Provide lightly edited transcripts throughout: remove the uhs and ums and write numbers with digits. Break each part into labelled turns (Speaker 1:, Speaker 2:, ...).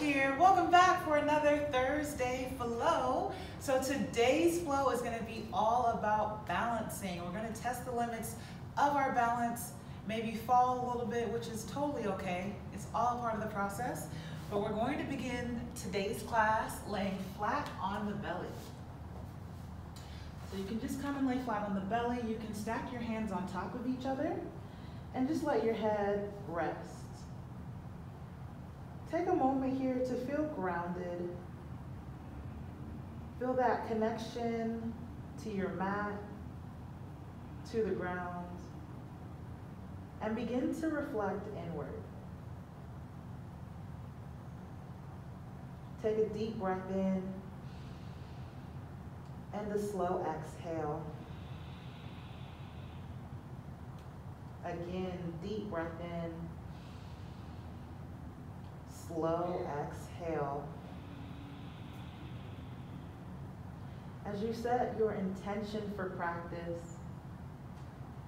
Speaker 1: here. Welcome back for another Thursday flow. So today's flow is going to be all about balancing. We're going to test the limits of our balance, maybe fall a little bit, which is totally okay. It's all part of the process. But we're going to begin today's class laying flat on the belly. So you can just come and lay flat on the belly. You can stack your hands on top of each other and just let your head rest. Take a moment here to feel grounded. Feel that connection to your mat, to the ground, and begin to reflect inward. Take a deep breath in and a slow exhale. Again, deep breath in. Slow exhale. As you set your intention for practice,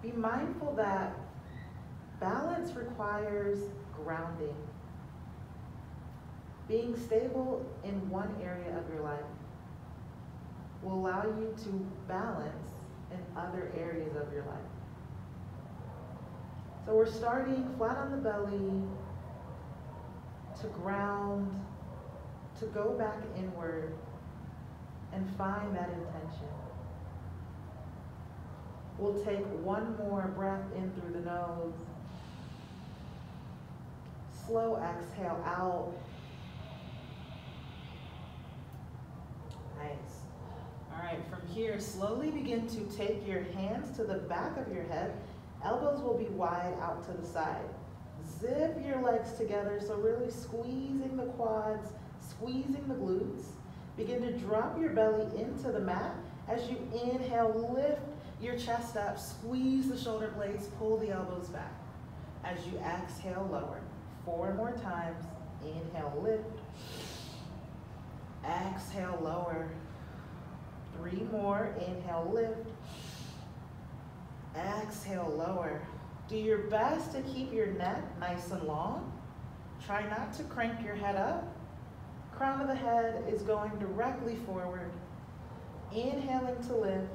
Speaker 1: be mindful that balance requires grounding. Being stable in one area of your life will allow you to balance in other areas of your life. So we're starting flat on the belly, to ground, to go back inward and find that intention. We'll take one more breath in through the nose. Slow exhale out. Nice. All right, from here, slowly begin to take your hands to the back of your head. Elbows will be wide out to the side. Zip your legs together, so really squeezing the quads, squeezing the glutes. Begin to drop your belly into the mat. As you inhale, lift your chest up, squeeze the shoulder blades, pull the elbows back. As you exhale, lower. 4 more times. Inhale, lift. Exhale, lower. 3 more. Inhale, lift. Exhale, lower. Do your best to keep your neck nice and long. Try not to crank your head up. Crown of the head is going directly forward. Inhaling to lift.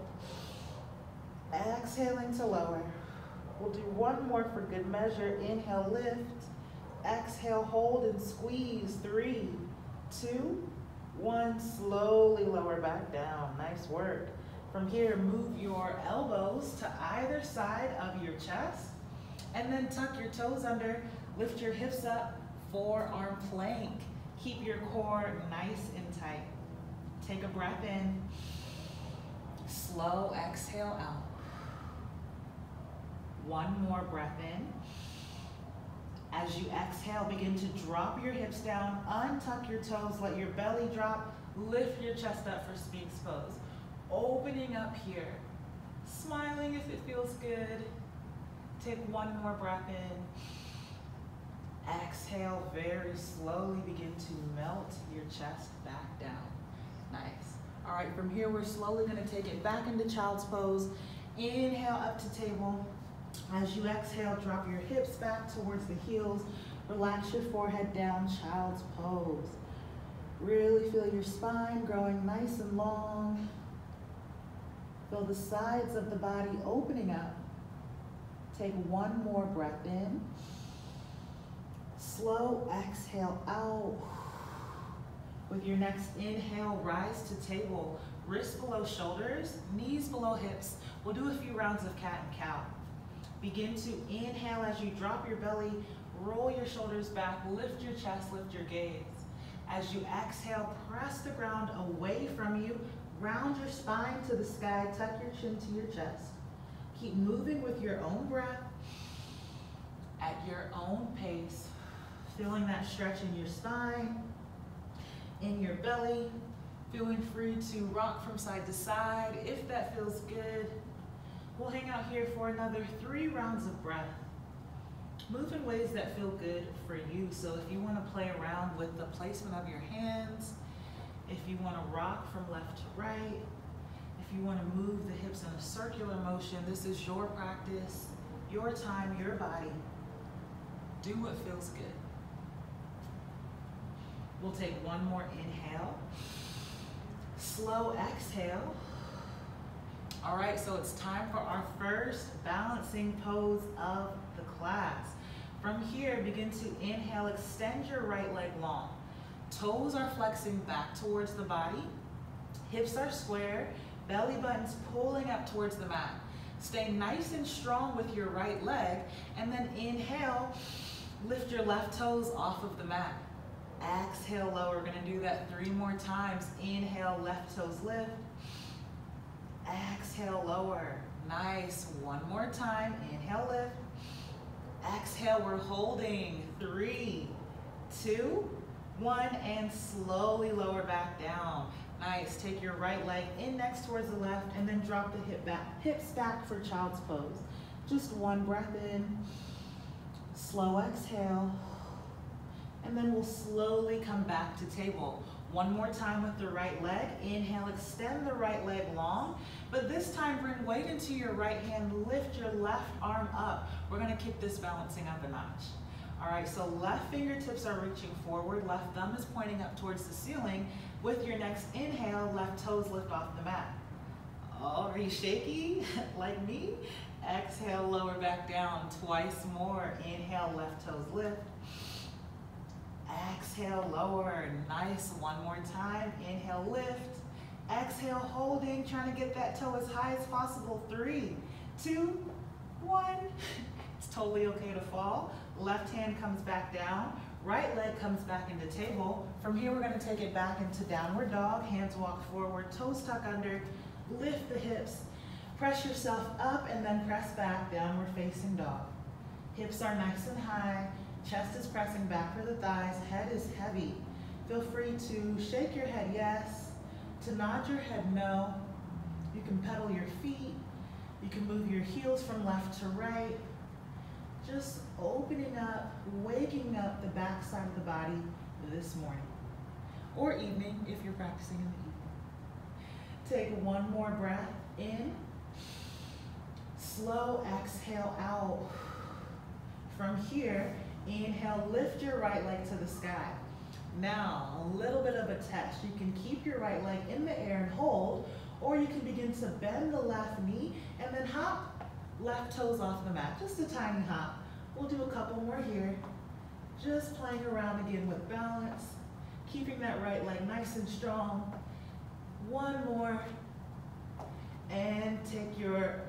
Speaker 1: Exhaling to lower. We'll do one more for good measure. Inhale, lift. Exhale, hold and squeeze. 3, 2, 1. Slowly lower back down. Nice work. From here, move your elbows to either side of your chest. And then tuck your toes under, lift your hips up, forearm plank. Keep your core nice and tight. Take a breath in. Slow exhale out. One more breath in. As you exhale, begin to drop your hips down, untuck your toes, let your belly drop, lift your chest up for Sphinx pose. Opening up here, smiling if it feels good. Take one more breath in. Exhale, very slowly begin to melt your chest back down. Nice. All right, from here, we're slowly gonna take it back into child's pose. Inhale up to table. As you exhale, drop your hips back towards the heels. Relax your forehead down, child's pose. Really feel your spine growing nice and long. Feel the sides of the body opening up. Take one more breath in. Slow exhale out. With your next inhale, rise to table. Wrists below shoulders, knees below hips. We'll do a few rounds of cat and cow. Begin to inhale as you drop your belly, roll your shoulders back, lift your chest, lift your gaze. As you exhale, press the ground away from you, round your spine to the sky, tuck your chin to your chest. Keep moving with your own breath, at your own pace, feeling that stretch in your spine, in your belly, feeling free to rock from side to side if that feels good. We'll hang out here for another 3 rounds of breath. Move in ways that feel good for you. So if you want to play around with the placement of your hands, if you want to rock from left to right, if you want to move the hips in a circular motion, this is your practice, your time, your body. Do what feels good. We'll take one more inhale. Slow exhale. All right, so it's time for our first balancing pose of the class. From here, begin to inhale, extend your right leg long. Toes are flexing back towards the body. Hips are square, belly button's pulling up towards the mat. Stay nice and strong with your right leg, and then inhale, lift your left toes off of the mat. Exhale, lower. We're gonna do that 3 more times. Inhale, left toes lift. Exhale, lower. Nice. 1 more time. Inhale, lift. Exhale, we're holding. 3, 2, 1, and slowly lower back down. Nice. Take your right leg index towards the left and then drop the hips back for child's pose. Just 1 breath in. Slow exhale. And then we'll slowly come back to table. 1 more time with the right leg. Inhale, extend the right leg long, but this time bring weight into your right hand, lift your left arm up. We're gonna keep this balancing up a notch. All right, so left fingertips are reaching forward, left thumb is pointing up towards the ceiling. With your next inhale, left toes lift off the mat. Oh, are you shaky like me? Exhale, lower back down. 2 more. Inhale, left toes lift. Exhale, lower. Nice. 1 more time. Inhale, lift. Exhale, holding, trying to get that toe as high as possible. 3, 2, 1. It's totally okay to fall. Left hand comes back down. Right leg comes back into table. From here, we're going to take it back into downward dog. Hands walk forward, toes tuck under. Lift the hips. Press yourself up and then press back, downward facing dog. Hips are nice and high. Chest is pressing back for the thighs. Head is heavy. Feel free to shake your head yes, to nod your head no. You can pedal your feet. You can move your heels from left to right. Just opening up, waking up the back side of the body this morning or evening if you're practicing in the evening. Take 1 more breath in. Slow exhale out. From here, inhale, lift your right leg to the sky. Now, a little bit of a test. You can keep your right leg in the air and hold, or you can begin to bend the left knee and then hop left toes off the mat. Just a tiny hop. We'll do a couple more here. Just playing around again with balance, keeping that right leg nice and strong. 1 more. And take your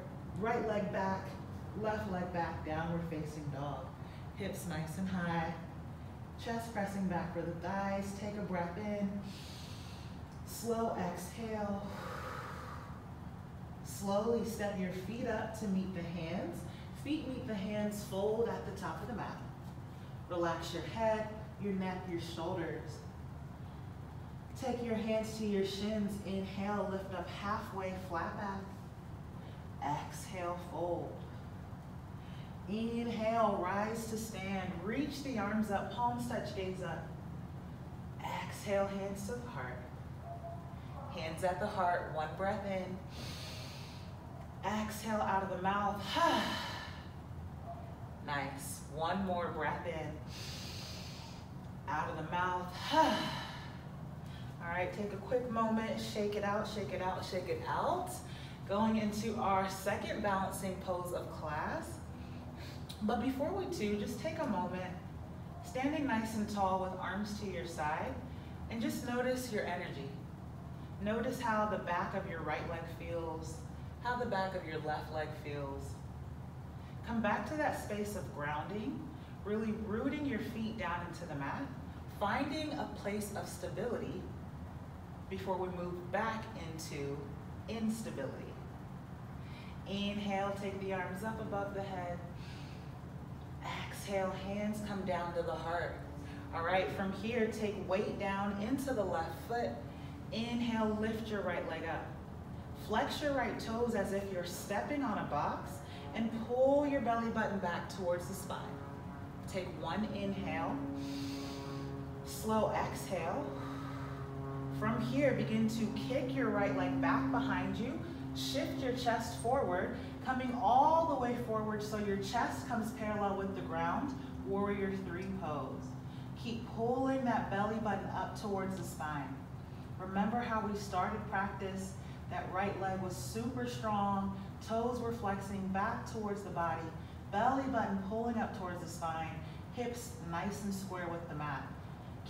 Speaker 1: right leg back, left leg back, downward facing dog. Hips nice and high. Chest pressing back for the thighs. Take a breath in. Slow exhale. Slowly step your feet up to meet the hands. Feet meet the hands, fold at the top of the mat. Relax your head, your neck, your shoulders. Take your hands to your shins. Inhale, lift up halfway, flat back. Exhale, fold. Inhale, rise to stand. Reach the arms up, palms touch, gaze up. Exhale, hands to the heart. Hands at the heart, 1 breath in. Exhale out of the mouth. Nice. 1 more breath in. Out of the mouth. All right, take a quick moment, shake it out, shake it out, shake it out. Going into our second balancing pose of class. But before we do, just take a moment, standing nice and tall with arms to your side, and just notice your energy. Notice how the back of your right leg feels, how the back of your left leg feels. Come back to that space of grounding, really rooting your feet down into the mat, finding a place of stability before we move back into instability. Inhale, take the arms up above the head. Exhale, hands come down to the heart. All right, from here, take weight down into the left foot. Inhale, lift your right leg up. Flex your right toes as if you're stepping on a box and pull your belly button back towards the spine. Take 1 inhale, slow exhale. From here, begin to kick your right leg back behind you. Shift your chest forward, coming all the way forward so your chest comes parallel with the ground. Warrior 3 pose. Keep pulling that belly button up towards the spine. Remember how we started practice? That right leg was super strong, toes were flexing back towards the body, belly button pulling up towards the spine, hips nice and square with the mat.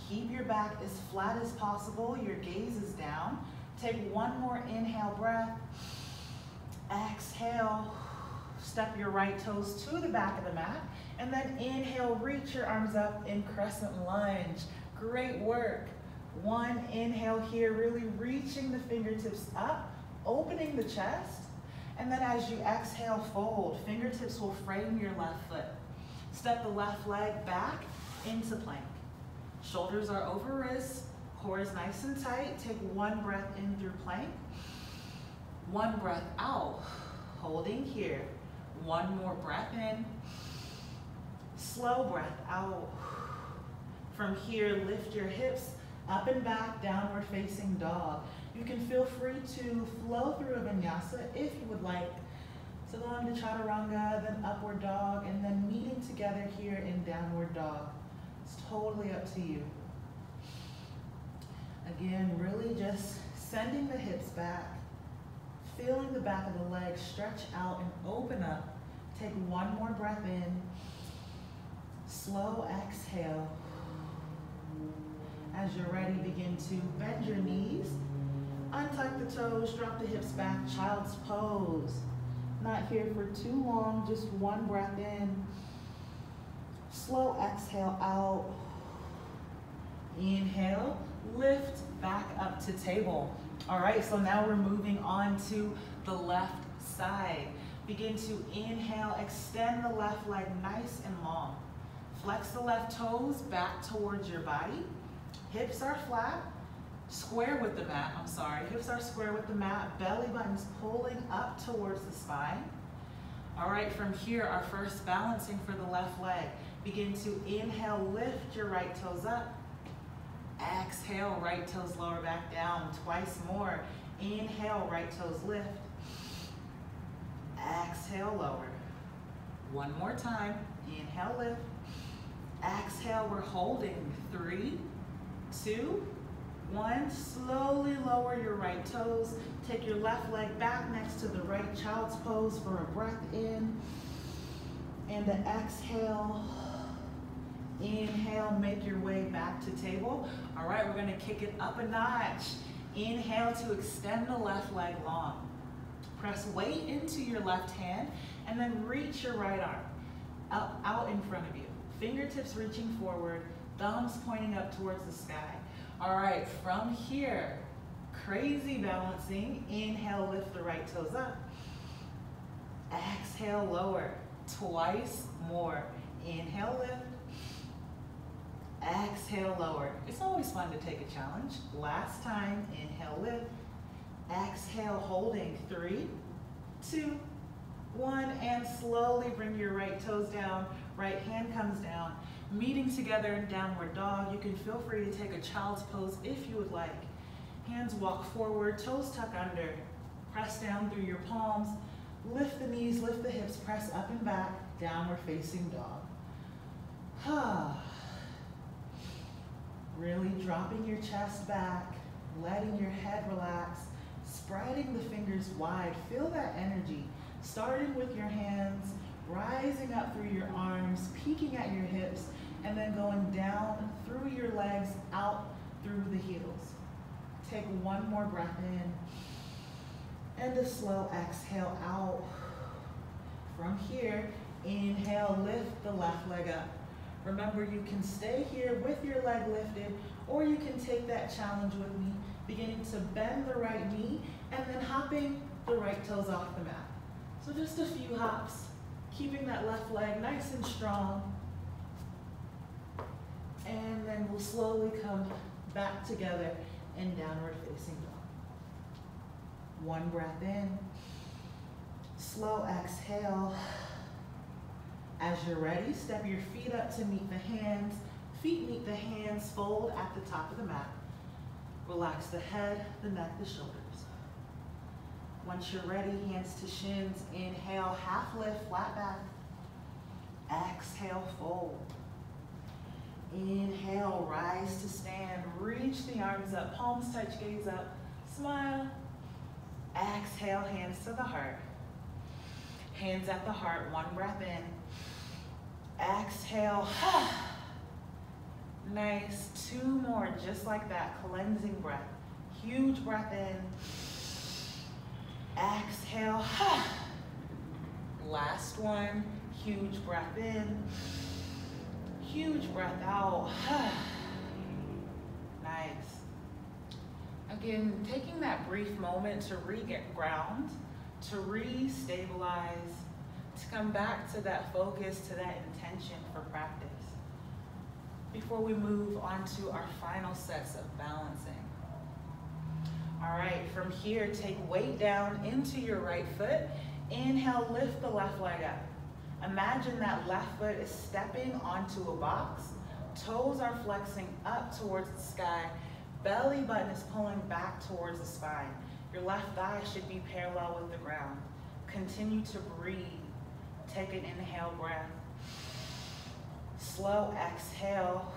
Speaker 1: Keep your back as flat as possible, your gaze is down. Take one more inhale breath. Exhale, step your right toes to the back of the mat, and then inhale, reach your arms up in crescent lunge. Great work. One inhale here, really reaching the fingertips up, opening the chest, and then as you exhale, fold. Fingertips will frame your left foot. Step the left leg back into plank. Shoulders are over wrists, core is nice and tight. Take one breath in through plank. One breath out, holding here. One more breath in. Slow breath out. From here, lift your hips up and back, downward facing dog. You can feel free to flow through a vinyasa if you would like. So go into chaturanga, then upward dog, and then meeting together here in downward dog. It's totally up to you. Again, really just sending the hips back, feeling the back of the leg stretch out and open up. Take one more breath in. Slow exhale. As you're ready, begin to bend your knees, untuck the toes, drop the hips back, child's pose. Not here for too long, just one breath in. Slow exhale out. Inhale, lift back up to table. All right, so now we're moving on to the left side. Begin to inhale, extend the left leg nice and long. Flex the left toes back towards your body. Hips are flat, square with the mat, hips are square with the mat, belly button's pulling up towards the spine. All right, from here, our first balancing for the left leg. Begin to inhale, lift your right toes up. Exhale, right toes lower back down, twice more. Inhale, right toes lift. Exhale, lower. One more time, inhale, lift. Exhale, we're holding, 3, 2, 1. Slowly lower your right toes. Take your left leg back next to the right, child's pose for a breath in. And an exhale. Inhale, make your way back to table. All right, we're gonna kick it up a notch. Inhale to extend the left leg long. Press weight into your left hand and then reach your right arm out in front of you. Fingertips reaching forward, thumbs pointing up towards the sky. All right, from here, crazy balancing. Inhale, lift the right toes up. Exhale, lower. Twice more. Inhale, lift. Exhale, lower. It's always fun to take a challenge. Last time, inhale, lift. Exhale, holding, 3, 2, 1, and slowly bring your right toes down. Right hand comes down. Meeting together in downward dog. You can feel free to take a child's pose if you would like. Hands walk forward, toes tuck under. Press down through your palms. Lift the knees, lift the hips, press up and back, downward facing dog. Really dropping your chest back, letting your head relax, spreading the fingers wide. Feel that energy, starting with your hands, rising up through your arms, peeking at your hips, and then going down through your legs, out through the heels. Take one more breath in, and a slow exhale out. From here, inhale, lift the left leg up. Remember, you can stay here with your leg lifted, or you can take that challenge with me, beginning to bend the right knee, and then hopping the right toes off the mat. So just a few hops, keeping that left leg nice and strong. And then we'll slowly come back together in downward facing dog. One breath in, slow exhale. As you're ready, step your feet up to meet the hands. Feet meet the hands, fold at the top of the mat. Relax the head, the neck, the shoulders. Once you're ready, hands to shins. Inhale, half lift, flat back. Exhale, fold. Inhale, rise to stand. Reach the arms up, palms touch, gaze up, smile. Exhale, hands to the heart. Hands at the heart, one breath in. Exhale. Nice, 2 more, just like that, cleansing breath. Huge breath in. Exhale. Last one, huge breath in. Huge breath out. Nice. Again, taking that brief moment to re-get ground, to re-stabilize, to come back to that focus, to that intention for practice. Before we move on to our final sets of balancing. All right, from here, take weight down into your right foot. Inhale, lift the left leg up. Imagine that left foot is stepping onto a box. Toes are flexing up towards the sky. Belly button is pulling back towards the spine. Your left thigh should be parallel with the ground. Continue to breathe. Take an inhale breath. Slow exhale.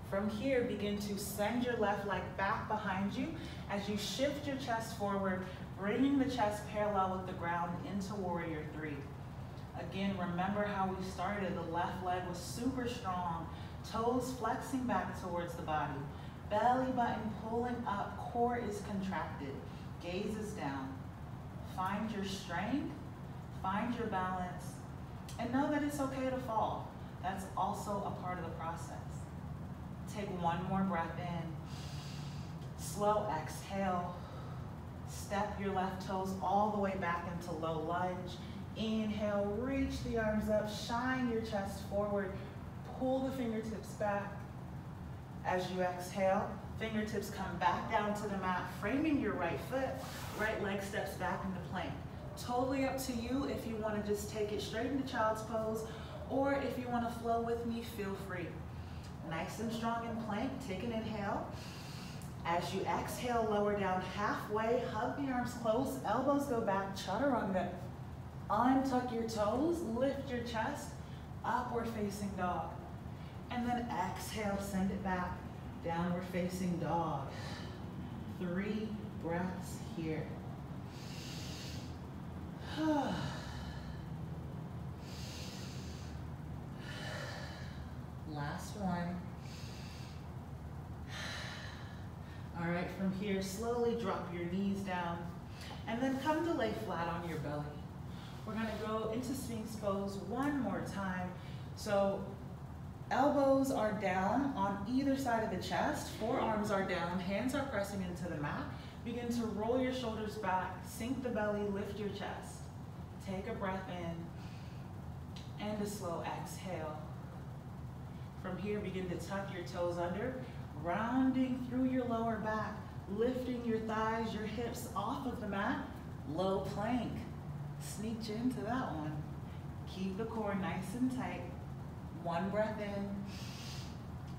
Speaker 1: From here, begin to send your left leg back behind you as you shift your chest forward, bringing the chest parallel with the ground into Warrior 3. Again, remember how we started. The left leg was super strong. Toes flexing back towards the body. Belly button pulling up, core is contracted. Gaze is down. Find your strength, find your balance, and know that it's okay to fall. That's also a part of the process. Take one more breath in. Slow exhale. Step your left toes all the way back into low lunge. Inhale, reach the arms up, shine your chest forward, pull the fingertips back. As you exhale, fingertips come back down to the mat, framing your right foot, right leg steps back into plank. Totally up to you if you want to just take it straight into child's pose, or if you want to flow with me, feel free. Nice and strong in plank, take an inhale. As you exhale, lower down halfway, hug the arms close, elbows go back, chaturanga. Untuck your toes, lift your chest, upward facing dog. And then exhale, send it back, downward facing dog. 3 breaths here. Last one. All right, from here, slowly drop your knees down and then come to lay flat on your belly. We're gonna go into Sphinx pose one more time. So elbows are down on either side of the chest, forearms are down, hands are pressing into the mat. Begin to roll your shoulders back, sink the belly, lift your chest. Take a breath in and a slow exhale. From here, begin to tuck your toes under, rounding through your lower back, lifting your thighs, your hips off of the mat, low plank. Sneak you into that one. Keep the core nice and tight. One breath in,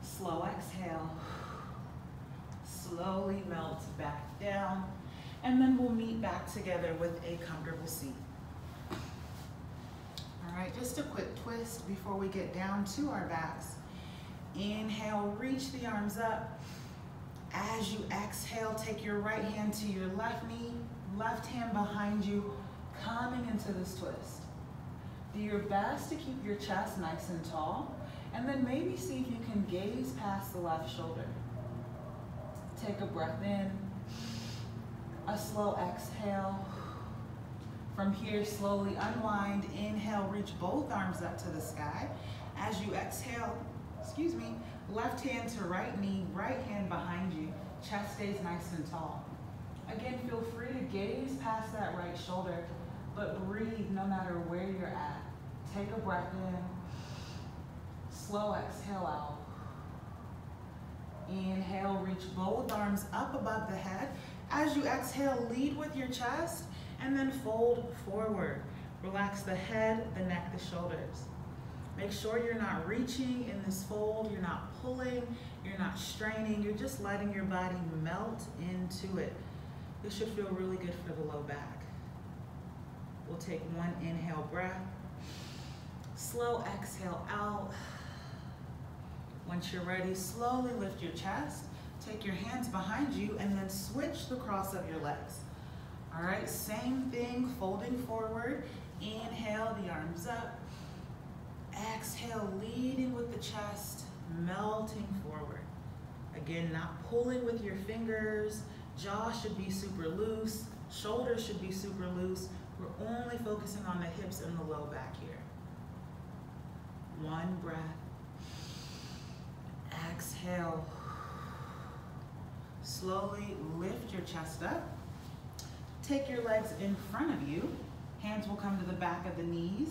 Speaker 1: slow exhale. Slowly melt back down, and then we'll meet back together with a comfortable seat. All right, just a quick twist before we get down to our backs. Inhale, reach the arms up. As you exhale, take your right hand to your left knee, left hand behind you, coming into this twist. Do your best to keep your chest nice and tall, and then maybe see if you can gaze past the left shoulder. Take a breath in, a slow exhale. From here, slowly unwind. Inhale, reach both arms up to the sky. As you exhale, left hand to right knee, right hand behind you. Chest stays nice and tall. Again, feel free to gaze past that right shoulder, but breathe no matter where you're at. Take a breath in, slow exhale out. Inhale, reach both arms up above the head. As you exhale, lead with your chest and then fold forward. Relax the head, the neck, the shoulders. Make sure you're not reaching in this fold, you're not pulling, you're not straining, you're just letting your body melt into it. This should feel really good for the low back. We'll take one inhale breath. Slow exhale out. Once you're ready, slowly lift your chest, take your hands behind you, and then switch the cross of your legs. All right, same thing, folding forward. Inhale, the arms up. Exhale, leading with the chest, melting forward. Again, not pulling with your fingers. Jaw should be super loose. Shoulders should be super loose. We're only focusing on the hips and the low back here. One breath. Exhale. Slowly lift your chest up. Take your legs in front of you. Hands will come to the back of the knees.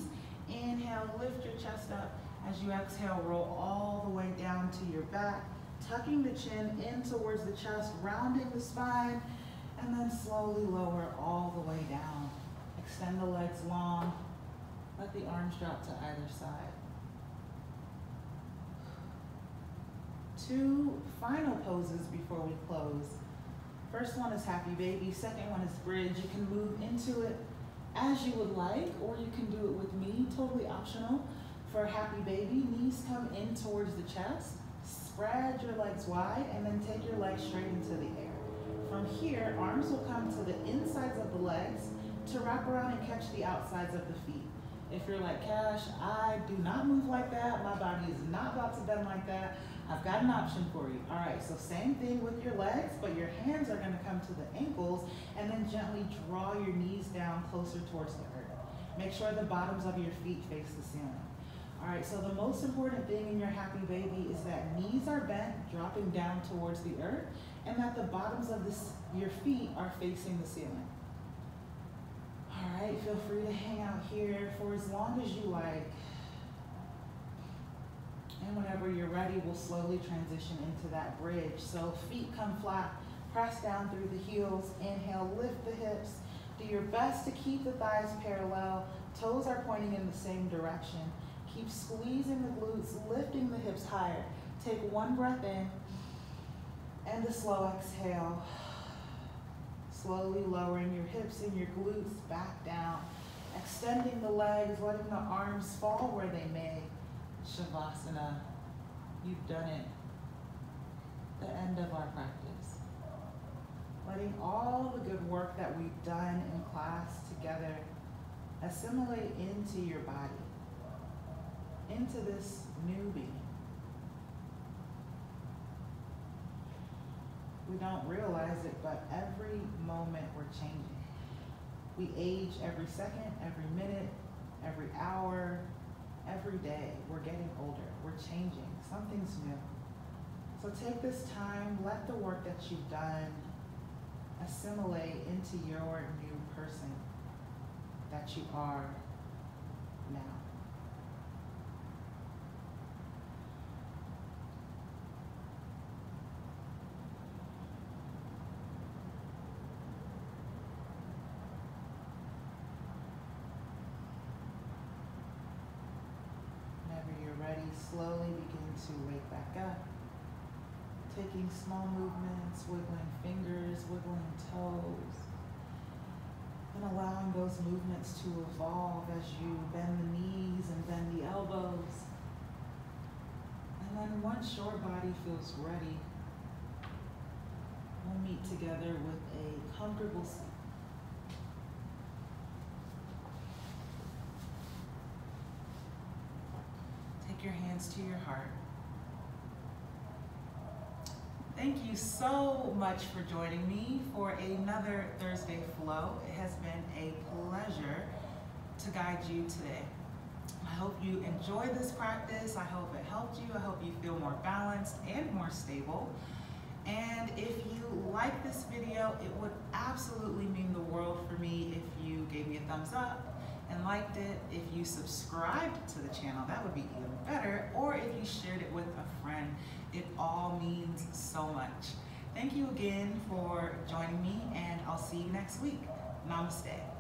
Speaker 1: Inhale, lift your chest up. As you exhale, roll all the way down to your back, tucking the chin in towards the chest, rounding the spine, and then slowly lower all the way down. Extend the legs long. Let the arms drop to either side. 2 final poses before we close. First one is Happy Baby. Second one is Bridge. You can move into it as you would like, or you can do it with me, totally optional. For Happy Baby, knees come in towards the chest, spread your legs wide, and then take your legs straight into the air. From here, arms will come to the insides of the legs to wrap around and catch the outsides of the feet. If you're like, Cash, I do not move like that, my body is not about to bend like that, I've got an option for you. All right, so same thing with your legs, but your hands are gonna come to the ankles and then gently draw your knees down closer towards the earth. Make sure the bottoms of your feet face the ceiling. All right, so the most important thing in your Happy Baby is that knees are bent, dropping down towards the earth, and that the bottoms of your feet are facing the ceiling. All right, feel free to hang out here for as long as you like. And whenever you're ready, we'll slowly transition into that bridge. So feet come flat, press down through the heels. Inhale, lift the hips. Do your best to keep the thighs parallel. Toes are pointing in the same direction. Keep squeezing the glutes, lifting the hips higher. Take one breath in and a slow exhale. Slowly lowering your hips and your glutes back down. Extending the legs, letting the arms fall where they may. Shavasana, you've done it. The end of our practice. Letting all the good work that we've done in class together assimilate into your body, into this new being. We don't realize it, but every moment we're changing. We age every second, every minute, every hour, every day. We're getting older, we're changing, something's new. So take this time, let the work that you've done assimilate into your new person that you are now. Slowly begin to wake back up, taking small movements, wiggling fingers, wiggling toes, and allowing those movements to evolve as you bend the knees and bend the elbows. And then once your body feels ready, we'll meet together with a comfortable seat. Your hands to your heart. Thank you so much for joining me for another Thursday Flow. It has been a pleasure to guide you today. I hope you enjoyed this practice. I hope it helped you. I hope you feel more balanced and more stable. And if you like this video, it would absolutely mean the world for me if you gave me a thumbs up and liked it. If you subscribed to the channel, that would be even better, or if you shared it with a friend. It all means so much. Thank you again for joining me, and I'll see you next week. Namaste.